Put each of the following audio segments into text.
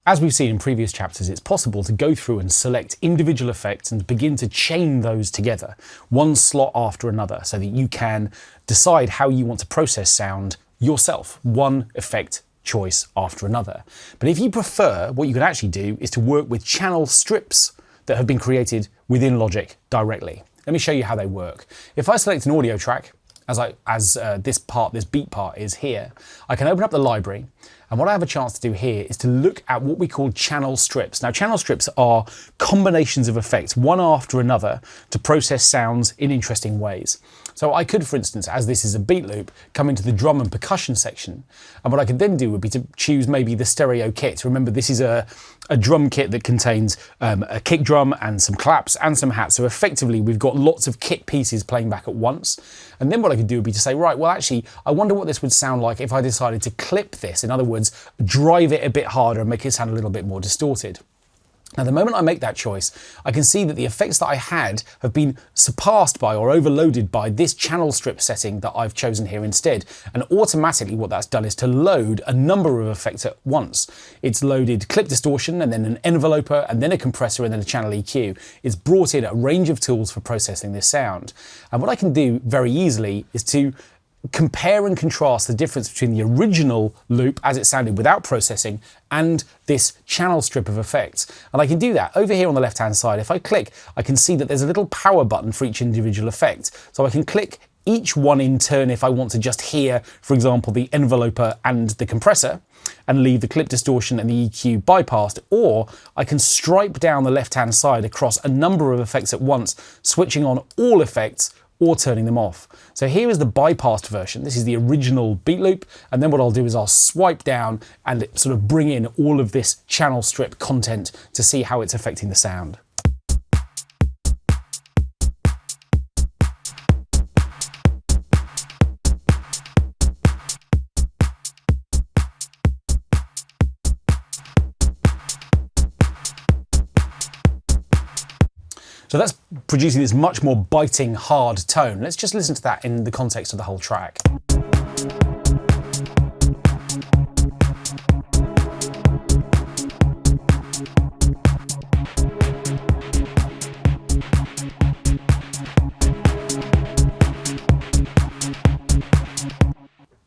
As we've seen in previous chapters, it's possible to go through and select individual effects and begin to chain those together, one slot after another, so that you can decide how you want to process sound yourself, one effect choice after another. But if you prefer, what you can actually do is to work with channel strips that have been created within Logic directly. Let me show you how they work. If I select an audio track, as this beat part is here, I can open up the library, and what I have a chance to do here is to look at what we call channel strips. Now, channel strips are combinations of effects, one after another, to process sounds in interesting ways. So I could, for instance, as this is a beat loop, come into the drum and percussion section, and what I could then do would be to choose maybe the stereo kit. Remember, this is a drum kit that contains a kick drum and some claps and some hats. So effectively, we've got lots of kit pieces playing back at once. And then what I could do would be to say, right, well, actually, I wonder what this would sound like if I decided to clip this. In other words, drive it a bit harder and make it sound a little bit more distorted. Now, the moment I make that choice, I can see that the effects that I had have been surpassed by or overloaded by this channel strip setting that I've chosen here instead. And automatically what that's done is to load a number of effects at once. It's loaded clip distortion and then an enveloper and then a compressor and then a channel EQ. It's brought in a range of tools for processing this sound. And what I can do very easily is to compare and contrast the difference between the original loop as it sounded without processing and this channel strip of effects. And I can do that over here on the left hand side. If I click, I can see that there's a little power button for each individual effect. So I can click each one in turn if I want to just hear, for example, the enveloper and the compressor, and leave the clip distortion and the EQ bypassed, or I can stripe down the left hand side across a number of effects at once, switching on all effects or turning them off. So here is the bypassed version. This is the original beat loop, and then what I'll do is I'll swipe down and sort of bring in all of this channel strip content to see how it's affecting the sound. So that's producing this much more biting, hard tone. Let's just listen to that in the context of the whole track.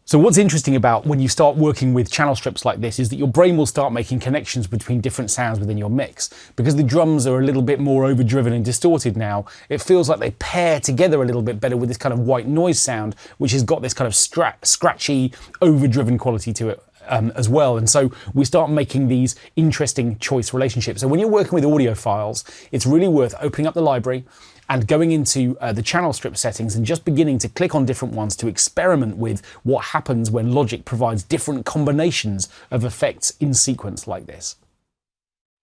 So what's interesting about when you start working with channel strips like this is that your brain will start making connections between different sounds within your mix. Because the drums are a little bit more overdriven and distorted now, it feels like they pair together a little bit better with this kind of white noise sound, which has got this kind of scratchy, overdriven quality to it as well. And so we start making these interesting choice relationships. So when you're working with audio files, it's really worth opening up the library and going into the channel strip settings and just beginning to click on different ones to experiment with what happens when Logic provides different combinations of effects in sequence like this.